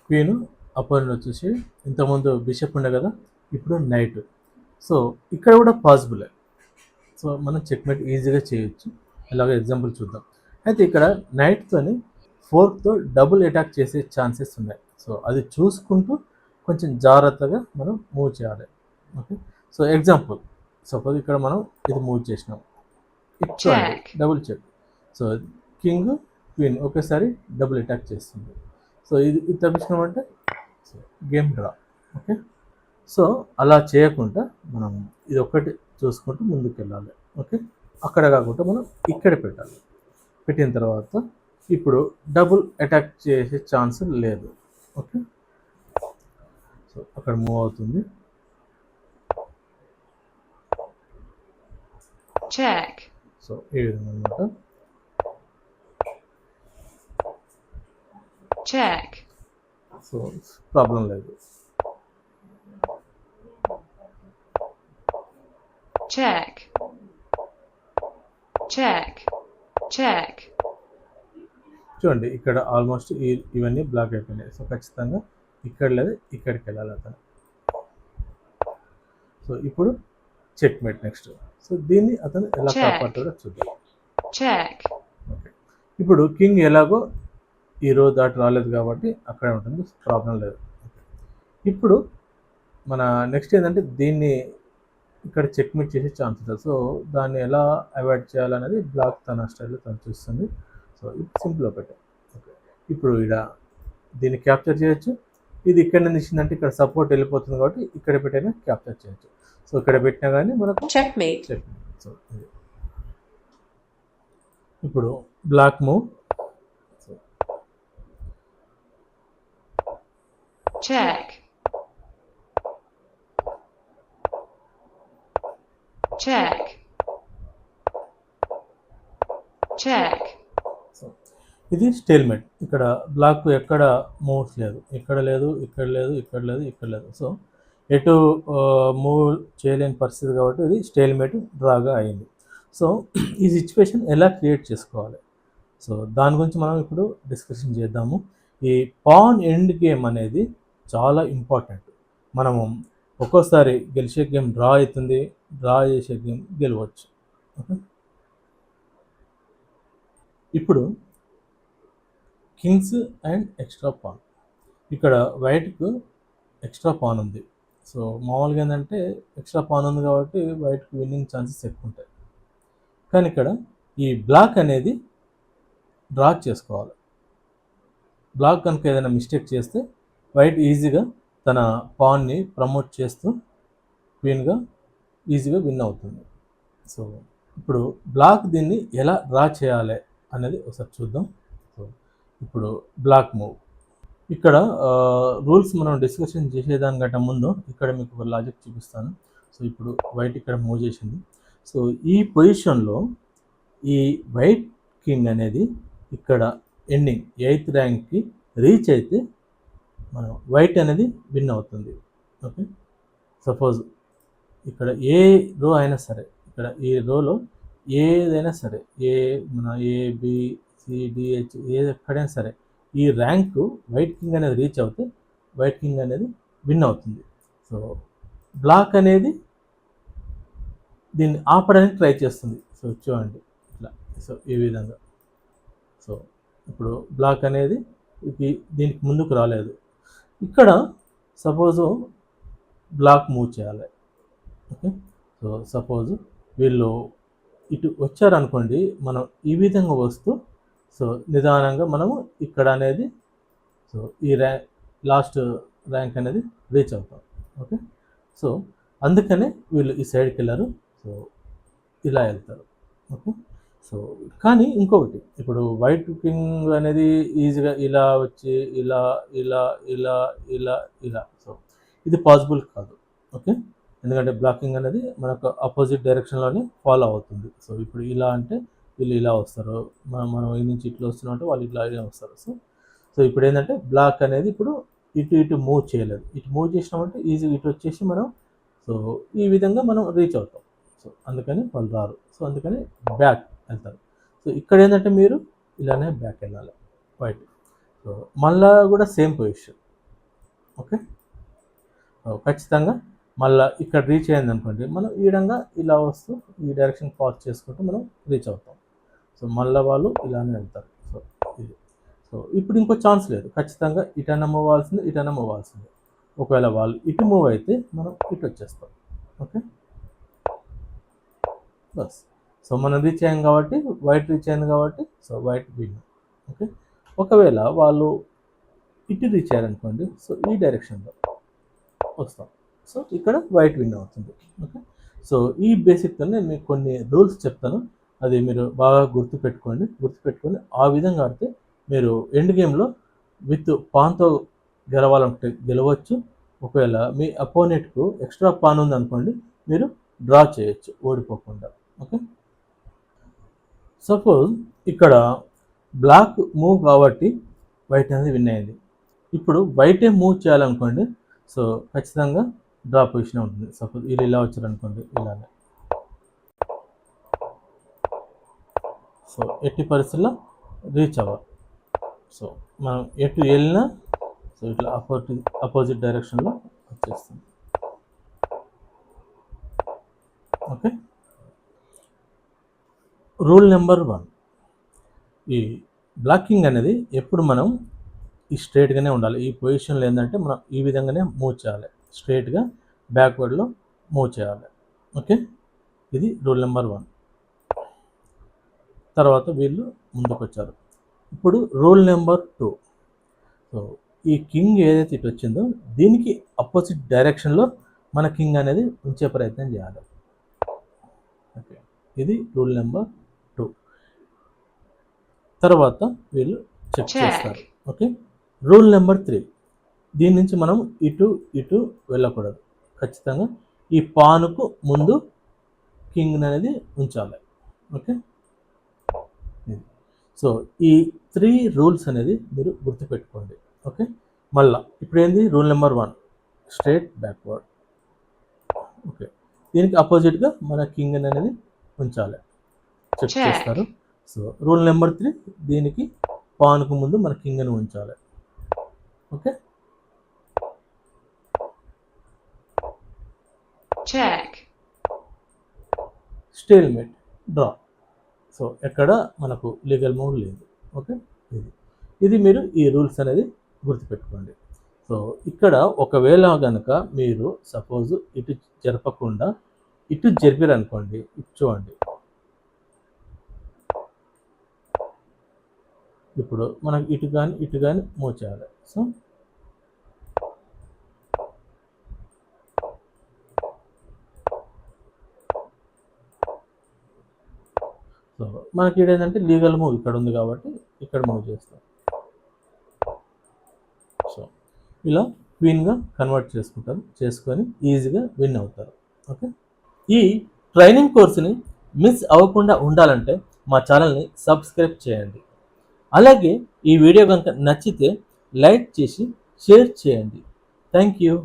Queen, opponent వచ్చేసి ఇంతకుముందు bishop ఉండే కదా, ఇప్పుడు నైట్. సో ఇక్కడ కూడా పాసిబులే. సో మనం చెక్మేట్ ఈజీగా చేయొచ్చు. ఇలాగ ఎగ్జాంపుల్ చూద్దాం. అయితే ఇక్కడ నైట్తోని ఫోర్క్తో డబుల్ అటాక్ చేసే ఛాన్సెస్ ఉన్నాయి. సో అది చూసుకుంటూ కొంచెం జాగ్రత్తగా మనం మూవ్ చేయాలి. ఓకే, సో ఎగ్జాంపుల్ సపోజ్ ఇక్కడ మనం ఇది మూవ్ చేసినాం, చూడండి double check. So king queen ఒకేసారి డబుల్ అటాక్ చేస్తుంది. సో ఇది తప్పించినామంటే గేమ్ డ్రా. ఓకే, సో అలా చేయకుండా మనం ఇది ఒక్కటి చూసుకుంటూ ముందుకు వెళ్ళాలి. ఓకే, అక్కడ కాకుండా మనం ఇక్కడ పెట్టాలి. పెట్టిన తర్వాత ఇప్పుడు డబుల్ అటాక్ చేసే ఛాన్స్ లేదు. ఓకే, సో అక్కడ మూవ్ అవుతుంది. చెక్. సో ఈ విధంగా అనమాట. చెక్. సో ప్రాబ్లం లేదు. చెక్. చెక్. చెక్. చూడండి ఇక్కడ ఆల్మోస్ట్ ఇవన్నీ బ్లాక్ అయిపోయినాయి. సో ఖచ్చితంగా ఇక్కడ లేదు, ఇక్కడికి వెళ్ళాలి అతను. సో ఇప్పుడు చెక్ మేట్ నెక్స్ట్. సో దీన్ని అతను ఎలా కాపాడుతాడో చూద్దాం. చెక్. ఓకే, ఇప్పుడు కింగ్ ఎలాగో ఈ రో దాటి రాలేదు కాబట్టి అక్కడే ఉంటుంది, ప్రాబ్లం లేదు. ఇప్పుడు మన నెక్స్ట్ ఏంటంటే దీన్ని ఇక్కడ చెక్మేట్ చేసే ఛాన్స్ ఉంటుంది. సో దాన్ని ఎలా అవాయిడ్ చేయాలనేది బ్లాక్ తన స్టైల్లో తను చూస్తుంది. సో ఇప్పుడు సింపుల్గా పెట్టాం. ఓకే, ఇప్పుడు ఇక్కడ దీన్ని క్యాప్చర్ చేయొచ్చు. ఇది ఇక్కడ నుంచి ఇచ్చిందంటే ఇక్కడ సపోర్ట్ వెళ్ళిపోతుంది కాబట్టి ఇక్కడ పెట్టైనా క్యాప్చర్ చేయొచ్చు. సో ఇక్కడ పెట్టినా కానీ మనకు చెక్మేట్. సో ఇప్పుడు black move. Check. Check. Check. ఇది స్టేల్మేట్. ఇక్కడ బ్లాక్ ఎక్కడ మూవ్స్ లేదు, ఇక్కడ లేదు, ఇక్కడ లేదు, ఇక్కడ లేదు, ఇక్కడ లేదు. సో ఎటు మూవ్ చేయలేని పరిస్థితి కాబట్టి ఇది స్టేల్మేట్ డ్రాగా అయింది. సో ఈ సిచ్యువేషన్ ఎలా క్రియేట్ చేసుకోవాలి, సో దాని గురించి మనం ఇప్పుడు డిస్కషన్ చేద్దాము. ఈ పాన్ ఎండ్ గేమ్ అనేది చాలా ఇంపార్టెంట్. మనము ఒక్కోసారి గెలిచే గేమ్ డ్రా అవుతుంది, డ్రా చేసే గేమ్ గెలవచ్చు. ఓకే, ఇప్పుడు కింగ్స్ అండ్ ఎక్స్ట్రా పాన్. ఇక్కడ వైట్కు ఎక్స్ట్రా పాన్ ఉంది. సో మామూలుగా ఏంటంటే ఎక్స్ట్రా పాన్ ఉంది కాబట్టి వైట్కి విన్నింగ్ ఛాన్సెస్ ఎక్కువ ఉంటాయి. కానీ ఇక్కడ ఈ బ్లాక్ అనేది డ్రా చేసుకోవాలి. బ్లాక్ కనుక ఏదైనా మిస్టేక్ చేస్తే వైట్ ఈజీగా తన పాన్ని ప్రమోట్ చేస్తూ క్వీన్గా ఈజీగా విన్ అవుతుంది. సో ఇప్పుడు బ్లాక్ దీన్ని ఎలా డ్రా చేయాలి అనేది ఒకసారి చూద్దాం. సో ఇప్పుడు బ్లాక్ మూవ్. ఇక్కడ రూల్స్ మనం డిస్కషన్ చేసేదానికంటే ముందు ఇక్కడ మీకు ఒక లాజిక్ చూపిస్తాను. సో ఇప్పుడు వైట్ ఇక్కడ మూవ్ చేసింది. సో ఈ పొజిషన్లో ఈ వైట్ కింగ్ అనేది ఇక్కడ ఎండింగ్ 8th ర్యాంక్కి రీచ్ అయితే మనం వైట్ అనేది విన్ అవుతుంది. ఓకే, సపోజ్ ఇక్కడ ఏ రో అయినా సరే, ఇక్కడ ఈ రోలో ఏదైనా సరే, మన ABCDH ఏది ఎక్కడైనా సరే ఈ ర్యాంకు వైట్ కింగ్ అనేది రీచ్ అవుతే వైట్ కింగ్ అనేది విన్ అవుతుంది. సో బ్లాక్ అనేది దీన్ని ఆపడానికి ట్రై చేస్తుంది. సో చూడండి ఇట్లా. సో ఈ విధంగా. సో ఇప్పుడు బ్లాక్ అనేది దీనికి ముందుకు రాలేదు. ఇక్కడ సపోజు బ్లాక్ మూవ్ చేయాలి. ఓకే, సో సపోజ్ వీళ్ళు ఇటు వచ్చారనుకోండి, మనం ఈ విధంగా వస్తూ సో నిదానంగా మనము ఇక్కడ అనేది సో ఈ లాస్ట్ ర్యాంక్ అనేది రీచ్ అవుతాం. ఓకే, సో అందుకనే వీళ్ళు ఈ సైడ్కి వెళ్ళారు. సో ఇలా వెళ్తారు. ఓకే, సో కానీ ఇంకొకటి, ఇప్పుడు వైట్ కింగ్ అనేది ఈజీగా ఇలా వచ్చి ఇలా ఇలా ఇలా ఇలా ఇలా, సో ఇది పాసిబుల్ కాదు. ఓకే, ఎందుకంటే బ్లాకింగ్ అనేది మనకు ఆపోజిట్ డైరెక్షన్లోనే ఫాలో అవుతుంది. సో ఇప్పుడు ఇలా అంటే వీళ్ళు ఇలా వస్తారు, మనం ఈ నుంచి ఇట్లా వస్తున్నామంటే వాళ్ళు ఇట్లా వస్తారు. సో ఇప్పుడు ఏంటంటే బ్లాక్ అనేది ఇప్పుడు ఇటు మూవ్ చేయలేదు. ఇటు మూవ్ చేసినామంటే ఈజీగా ఇటు వచ్చేసి మనం సో ఈ విధంగా మనం రీచ్ అవుతాం. సో అందుకని వాళ్ళు రారు. సో అందుకని బ్యాక్ వెళ్తారు. సో ఇక్కడ ఏంటంటే మీరు ఇలానే బ్యాక్ వెళ్ళాలి వైట్. సో మళ్ళా కూడా సేమ్ పొజిషన్. ఓకే, ఖచ్చితంగా మళ్ళీ ఇక్కడ రీచ్ అయింది అనుకోండి, మనం ఈ విధంగా ఇలా వస్తూ ఈ డైరెక్షన్ పాస్ చేసుకుంటూ మనం రీచ్ అవుతాం. సో మళ్ళీ వాళ్ళు ఇలానే వెళ్తారు. సో ఇది, సో ఇప్పుడు ఇంకో ఛాన్స్ లేదు, ఖచ్చితంగా ఇటైనా మూవ్ అవ్వాల్సింది, ఇటైనా మూవ్ అవ్వాల్సింది. ఒకవేళ వాళ్ళు ఇటు మూవ్ అయితే మనం ఇటు వచ్చేస్తాం. Okay, bus. సో మనం రీచ్ అయ్యాం కాబట్టి, వైట్ రీచ్ అయింది కాబట్టి, సో వైట్ విన్. ఓకే, ఒకవేళ వాళ్ళు ఇటు రీచ్ అయ్యారనుకోండి, సో ఈ డైరెక్షన్లో వస్తాం. సో ఇక్కడ వైట్ విన్ అవుతుంది. ఓకే, సో ఈ బేసిక్తో నేను మీకు కొన్ని రూల్స్ చెప్తాను, అది మీరు బాగా గుర్తుపెట్టుకొని ఆ విధంగా ఆడితే మీరు ఎండ్ గేమ్లో విత్ పాన్తో గెలవాలంటే గెలవచ్చు. ఒకవేళ మీ అపోనెంట్కు ఎక్స్ట్రా పాన్ ఉందనుకోండి, మీరు డ్రా చేయొచ్చు ఓడిపోకుండా. ఓకే, సపోజ్ ఇక్కడ బ్లాక్ మూవ్ కాబట్టి వైట్ అనేది విన్ అయింది. ఇప్పుడు వైటే మూవ్ చేయాలనుకోండి, సో ఖచ్చితంగా డ్రా పొజిషన్ ఉంటుంది. సపోజ్ వీళ్ళు ఇలా వచ్చారనుకోండి, ఇలానే. సో ఎట్టి పరిస్థితుల్లో రీచ్ అవ్వాలి. సో మనం ఎటు వెళ్ళినా సో ఇట్లా అపోజిట్ డైరెక్షన్లో వచ్చేస్తుంది. ఓకే, రూల్ నెంబర్ 1, ఈ బ్లాకింగ్ అనేది ఎప్పుడు మనం ఈ స్ట్రైట్గానే ఉండాలి. ఈ పొజిషన్లో ఏంటంటే మనం ఈ విధంగానే మూవ్ చేయాలి, స్ట్రైట్గా బ్యాక్వర్డ్లో మూవ్ చేయాలి. ఓకే, ఇది రూల్ నెంబర్ 1. తర్వాత వీళ్ళు ముందుకు వచ్చారు. ఇప్పుడు రూల్ నెంబర్ 2, సో ఈ కింగ్ ఏదైతే ఇటు వచ్చిందో దీనికి అపోజిట్ డైరెక్షన్లో మన కింగ్ అనేది ఉంచే ప్రయత్నం చేయాలి. ఓకే, ఇది రూల్ నెంబర్ 2. తర్వాత వీళ్ళు చెక్ చేస్తారు. ఓకే, రూల్ నెంబర్ 3, దీని నుంచి మనం ఇటు వెళ్ళకూడదు, ఖచ్చితంగా ఈ పానుకు ముందు కింగ్ అనేది ఉంచాలి. ఓకే, సో ఈ 3 రూల్స్ అనేది మీరు గుర్తుపెట్టుకోండి. ఓకే, మళ్ళా ఇప్పుడు ఏంది rule number 1, straight backward. Okay, దీనికి అపోజిట్గా మన కింగ్ అనేది ఉంచాలి, చెక్ చేస్తారు. సో రూల్ నెంబర్ 3, దీనికి పాన్కు ముందు మన కింగ్ అని ఉంచాలి. Okay, check, stalemate, draw. So ఎక్కడ మనకు లీగల్ మూవ్ లేదు. ఓకే, ఇది మీరు ఈ రూల్స్ అనేది గుర్తుపెట్టుకోండి. సో ఇక్కడ ఒకవేళ కనుక మీరు సపోజ్ ఇటు జరపకుండా ఇటు జరిపారనుకోండి, ఇటు చూడండి, ఇప్పుడు మనకు ఇటు కానీ మూవ్ చేయాలి. సో సో మనకి ఏంటంటే లీగల్ మూవ్ ఇక్కడ ఉంది కాబట్టి ఇక్కడ మూవ్ చేస్తాం. సో ఇలా క్వీన్గా కన్వర్ట్ చేసుకొని ఈజీగా విన్ అవుతారు. ఓకే, ఈ ట్రైనింగ్ కోర్సుని మిస్ అవ్వకుండా ఉండాలంటే మా ఛానల్ని సబ్స్క్రైబ్ చేయండి. అలాగే ఈ వీడియో కనుక నచ్చితే లైక్ చేసి షేర్ చేయండి. Thank you.